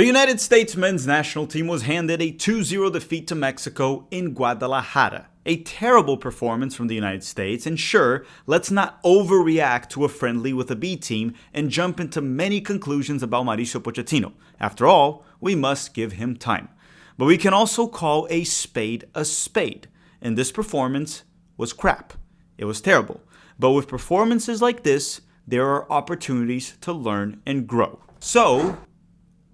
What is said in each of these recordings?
The United States men's national team was handed a 2-0 defeat to Mexico in Guadalajara. A terrible performance from the United States, and sure, let's not overreact to a friendly with a B team and jump into many conclusions about Mauricio Pochettino. After all, we must give him time. But we can also call a spade, and this performance was crap. It was terrible. But with performances like this, there are opportunities to learn and grow. So,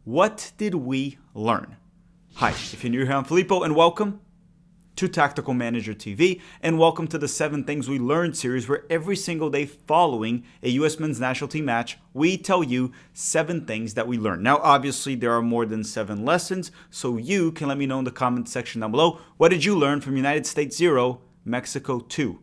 what did we learn? Hi, if you're new here, I'm Filippo, and welcome to Tactical Manager TV, and welcome to the 7 Things We Learned series, where every single day following a U.S. men's national team match, we tell you 7 things that we learned. Now, obviously, there are more than 7 lessons, so you can let me know in the comment section down below, what did you learn from United States 0, Mexico 2?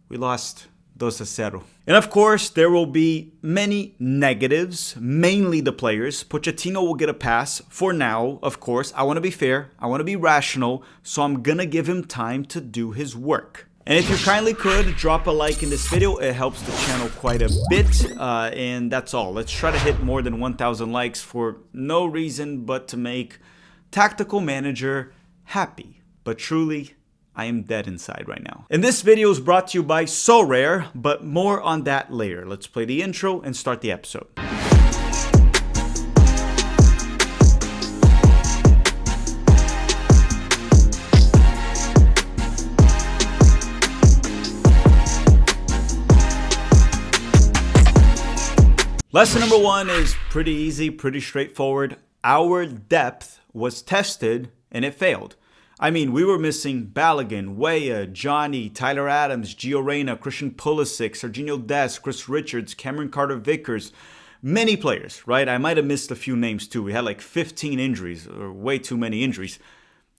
We lost 2-0. And of course, there will be many negatives, mainly the players. Pochettino will get a pass for now, of course. I want to be fair, I want to be rational, so I'm gonna give him time to do his work. And if you kindly could, drop a like in this video. It helps the channel quite a bit, and that's all. Let's try to hit more than 1,000 likes for no reason but to make Tactical Manager happy. But truly, I am dead inside right now. And this video is brought to you by Sorare, but more on that later. Let's play the intro and start the episode. Lesson number 1 is pretty easy, pretty straightforward. Our depth was tested and it failed. I mean, we were missing Balogun, Weah, Johnny, Tyler Adams, Gio Reyna, Christian Pulisic, Serginho Dest, Chris Richards, Cameron Carter-Vickers, many players, right? I might have missed a few names too. We had like 15 injuries, or way too many injuries.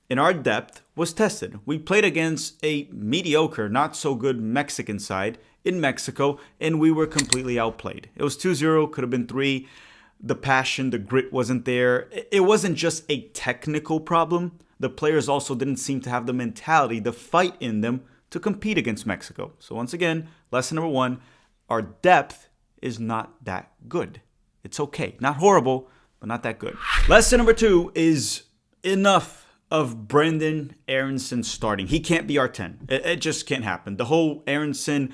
And our depth was tested. We played against a mediocre, not so good Mexican side in Mexico, and we were completely outplayed. It was 2-0, could have been 3. The passion, the grit wasn't there. It wasn't just a technical problem. The players also didn't seem to have the mentality, the fight in them to compete against Mexico. So once again, lesson number 1, our depth is not that good. It's okay. Not horrible, but not that good. Lesson number 2 is enough of Brenden Aaronson starting. He can't be our 10. It just can't happen. The whole Aaronson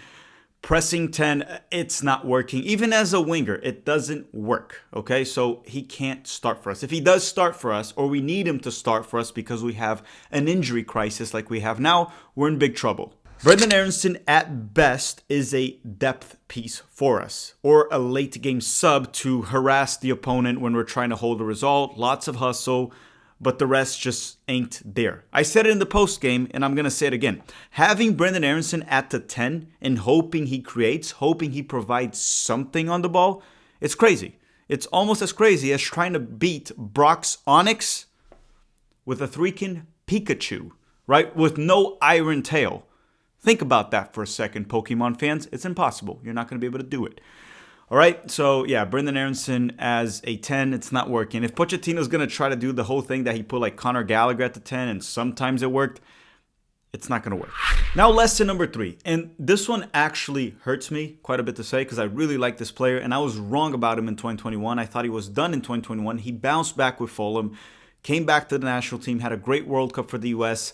pressing 10, it's not working. Even as a winger, it doesn't work, okay? So he can't start for us. If he does start for us, or we need him to start for us because we have an injury crisis like we have now, we're in big trouble. Brenden Aaronson, at best, is a depth piece for us, or a late game sub to harass the opponent when we're trying to hold a result. Lots of hustle, but the rest just ain't there. I said it in the post game, and I'm going to say it again. Having Brenden Aaronson at the 10 and hoping he creates, hoping he provides something on the ball, it's crazy. It's almost as crazy as trying to beat Brock's Onyx with a freaking Pikachu, right? With no iron tail. Think about that for a second, Pokemon fans. It's impossible. You're not going to be able to do it. All right, so yeah, Brenden Aaronson as a 10, it's not working. If Pochettino's going to try to do the whole thing that he put like Conor Gallagher at the 10 and sometimes it worked, it's not going to work. Now, lesson number 3, and this one actually hurts me quite a bit to say because I really like this player and I was wrong about him in 2021. I thought he was done in 2021. He bounced back with Fulham, came back to the national team, had a great World Cup for the U.S.,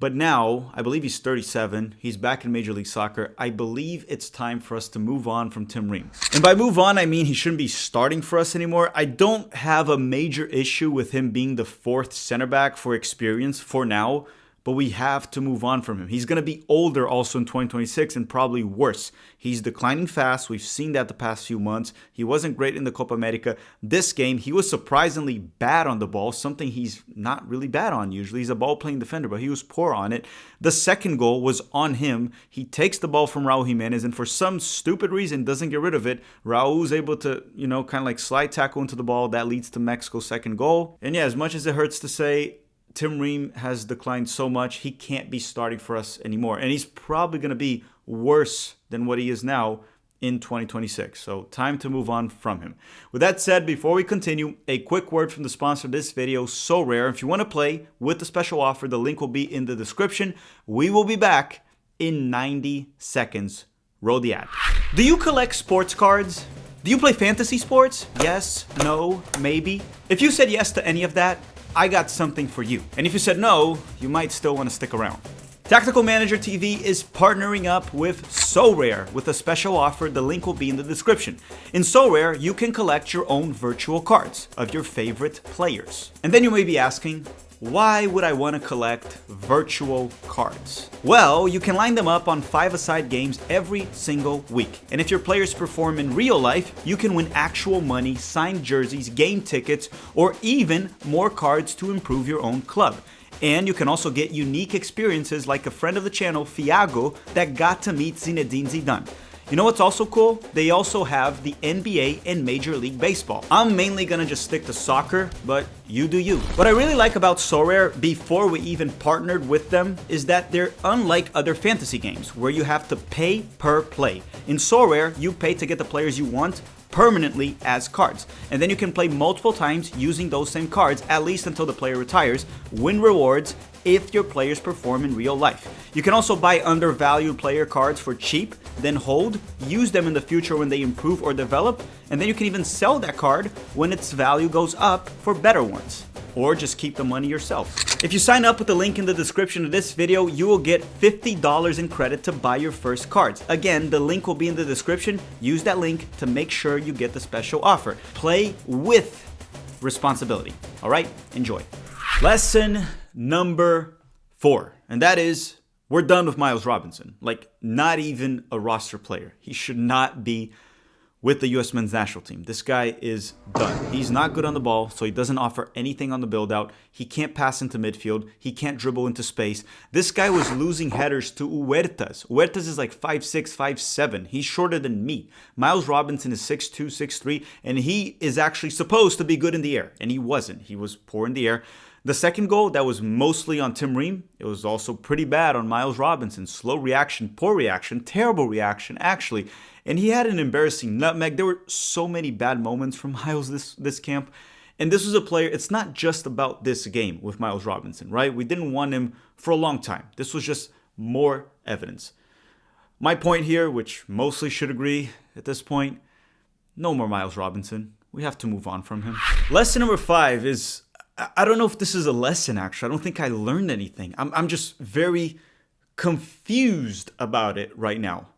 but now, I believe he's 37, he's back in Major League Soccer. I believe it's time for us to move on from Tim Ream. And by move on, I mean he shouldn't be starting for us anymore. I don't have a major issue with him being the 4th center back for experience for now, but we have to move on from him. He's going to be older also in 2026 and probably worse. He's declining fast. We've seen that the past few months. He wasn't great in the Copa America. This game, he was surprisingly bad on the ball, something he's not really bad on usually. He's a ball-playing defender, but he was poor on it. The second goal was on him. He takes the ball from Raul Jimenez, and for some stupid reason, doesn't get rid of it. Raul's able to, kind of like slide tackle into the ball. That leads to Mexico's second goal. And yeah, as much as it hurts to say, Tim Ream has declined so much, he can't be starting for us anymore. And he's probably going to be worse than what he is now in 2026. So time to move on from him. With that said, before we continue, a quick word from the sponsor of this video, Sorare. If you want to play with the special offer, the link will be in the description. We will be back in 90 seconds. Roll the ad. Do you collect sports cards? Do you play fantasy sports? Yes, no, maybe? If you said yes to any of that, I got something for you. And if you said no, you might still want to stick around. Tactical Manager TV is partnering up with SoRare with a special offer. The link will be in the description. In SoRare, you can collect your own virtual cards of your favorite players. And then you may be asking, why would I want to collect virtual cards? Well, you can line them up on 5-a-side games every single week. And if your players perform in real life, you can win actual money, signed jerseys, game tickets, or even more cards to improve your own club. And you can also get unique experiences like a friend of the channel, Fiago, that got to meet Zinedine Zidane. You know what's also cool? They also have the NBA and Major League Baseball. I'm mainly gonna just stick to soccer, but you do you. What I really like about SoRare before we even partnered with them is that they're unlike other fantasy games where you have to pay per play. In SoRare, you pay to get the players you want permanently as cards. And then you can play multiple times using those same cards, at least until the player retires, win rewards if your players perform in real life. You can also buy undervalued player cards for cheap, then hold, use them in the future when they improve or develop, and then you can even sell that card when its value goes up for better ones. Or just keep the money yourself. If you sign up with the link in the description of this video, you will get $50 in credit to buy your first cards. Again, the link will be in the description. Use that link to make sure you get the special offer. Play with responsibility. All right, enjoy. Lesson number 4, and that is we're done with Miles Robinson. Like, not even a roster player. He should not be with the U.S. men's national team. This guy is done. He's not good on the ball, so he doesn't offer anything on the build-out. He can't pass into midfield. He can't dribble into space. This guy was losing headers to Huertas. Huertas is like 5'6", 5'7". He's shorter than me. Miles Robinson is 6'2", 6'3", and he is actually supposed to be good in the air, and he wasn't. He was poor in the air. The second goal, that was mostly on Tim Ream. It was also pretty bad on Miles Robinson. Slow reaction, poor reaction, terrible reaction, actually. And he had an embarrassing nutmeg. There were so many bad moments from Miles this camp. And this was a player, it's not just about this game with Miles Robinson, right? We didn't want him for a long time. This was just more evidence. My point here, which mostly should agree at this point, no more Miles Robinson. We have to move on from him. Lesson number 5 is, I don't know if this is a lesson, actually. I don't think I learned anything. I'm just very confused about it right now.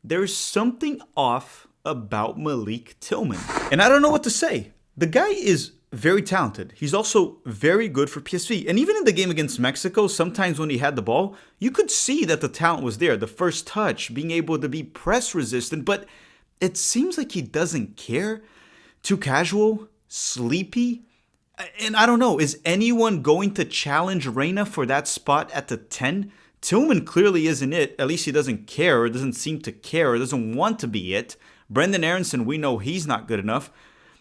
There's something off about Malik Tilman. And I don't know what to say. The guy is very talented. He's also very good for PSV. And even in the game against Mexico, sometimes when he had the ball, you could see that the talent was there. The first touch, being able to be press resistant. But it seems like he doesn't care. Too casual, sleepy. And I don't know, is anyone going to challenge Reina for that spot at the 10? Tilman clearly isn't it. At least he doesn't care, or doesn't seem to care, or doesn't want to be it. Brendan Aaronson, we know he's not good enough.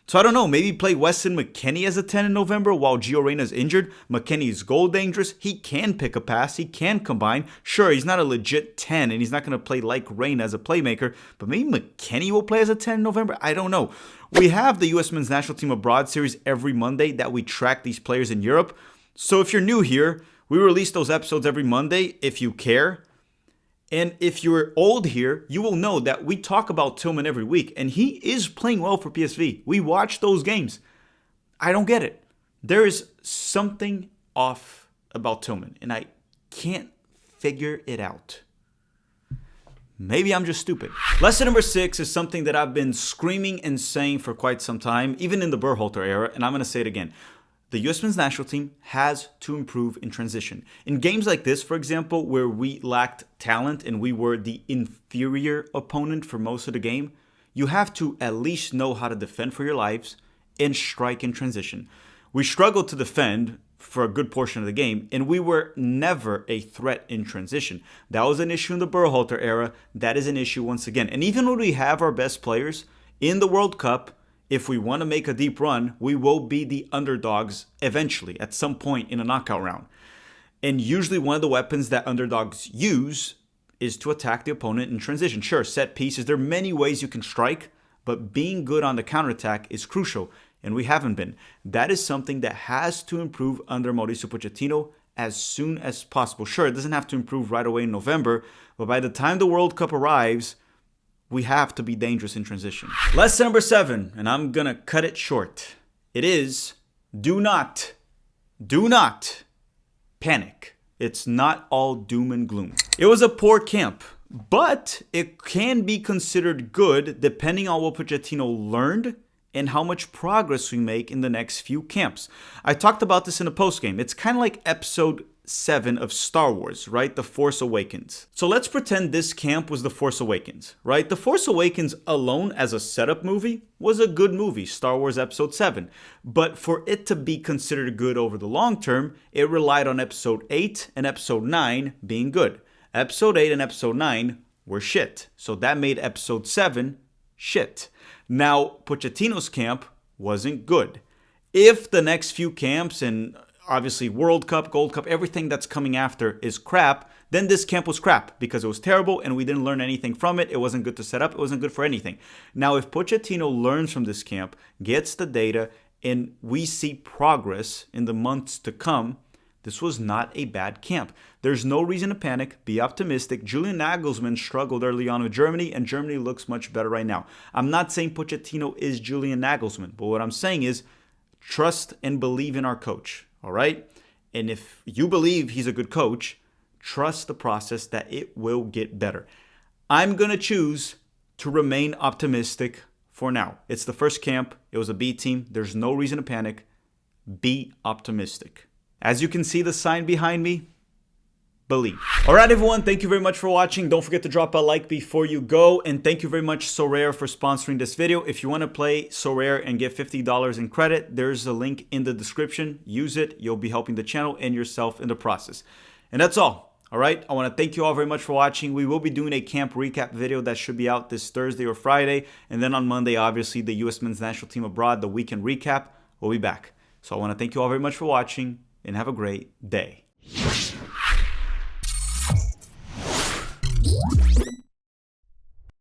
So I don't know, maybe play Weston McKennie as a 10 in November while Gio Reyna's injured. McKennie's goal dangerous. He can pick a pass. He can combine. Sure, he's not a legit 10, and he's not going to play like Reyna as a playmaker, but maybe McKennie will play as a 10 in November. I don't know. We have the U.S. men's national team abroad series every Monday that we track these players in Europe. So if you're new here, we release those episodes every Monday if you care. And if you're old here, you will know that we talk about Tilman every week. And he is playing well for PSV. We watch those games. I don't get it. There is something off about Tilman. And I can't figure it out. Maybe I'm just stupid. Lesson number 6 is something that I've been screaming and saying for quite some time, even in the Berhalter era. And I'm going to say it again. The U.S. men's national team has to improve in transition. In games like this, for example, where we lacked talent and we were the inferior opponent for most of the game, you have to at least know how to defend for your lives and strike in transition. We struggled to defend for a good portion of the game, and we were never a threat in transition. That was an issue in the Berhalter era. That is an issue once again. And even when we have our best players in the World Cup, if we want to make a deep run, we will be the underdogs eventually, at some point in a knockout round. And usually one of the weapons that underdogs use is to attack the opponent in transition. Sure, set pieces, there are many ways you can strike, but being good on the counterattack is crucial, and we haven't been. That is something that has to improve under Mauricio Pochettino as soon as possible. Sure, it doesn't have to improve right away in November, but by the time the World Cup arrives, We have to be dangerous in transition. Lesson number 7, and I'm gonna cut it short. It is, do not panic. It's not all doom and gloom. It was a poor camp, but it can be considered good depending on what Pochettino learned and how much progress we make in the next few camps. I talked about this in a postgame. It's kind of like episode 7 of Star Wars, right? The Force Awakens. So let's pretend this camp was The Force Awakens, right? The Force Awakens alone as a setup movie was a good movie, Star Wars Episode 7. But for it to be considered good over the long term, it relied on Episode 8 and Episode 9 being good. Episode 8 and Episode 9 were shit. So that made Episode 7 shit. Now, Pochettino's camp wasn't good. If the next few camps and obviously World Cup, Gold Cup, everything that's coming after is crap, then this camp was crap because it was terrible and we didn't learn anything from it. It wasn't good to set up. It wasn't good for anything. Now, if Pochettino learns from this camp, gets the data, and we see progress in the months to come, this was not a bad camp. There's no reason to panic. Be optimistic. Julian Nagelsmann struggled early on with Germany, and Germany looks much better right now. I'm not saying Pochettino is Julian Nagelsmann, but what I'm saying is trust and believe in our coach, all right? And if you believe he's a good coach, trust the process that it will get better. I'm going to choose to remain optimistic for now. It's the first camp. It was a B team. There's no reason to panic. Be optimistic. As you can see the sign behind me, believe. All right, everyone. Thank you very much for watching. Don't forget to drop a like before you go. And thank you very much, Sorare, for sponsoring this video. If you want to play Sorare and get $50 in credit, there's a link in the description. Use it. You'll be helping the channel and yourself in the process. And that's all. All right. I want to thank you all very much for watching. We will be doing a camp recap video that should be out this Thursday or Friday. And then on Monday, obviously, the U.S. men's national team abroad, the weekend recap, will be back. So I want to thank you all very much for watching and have a great day.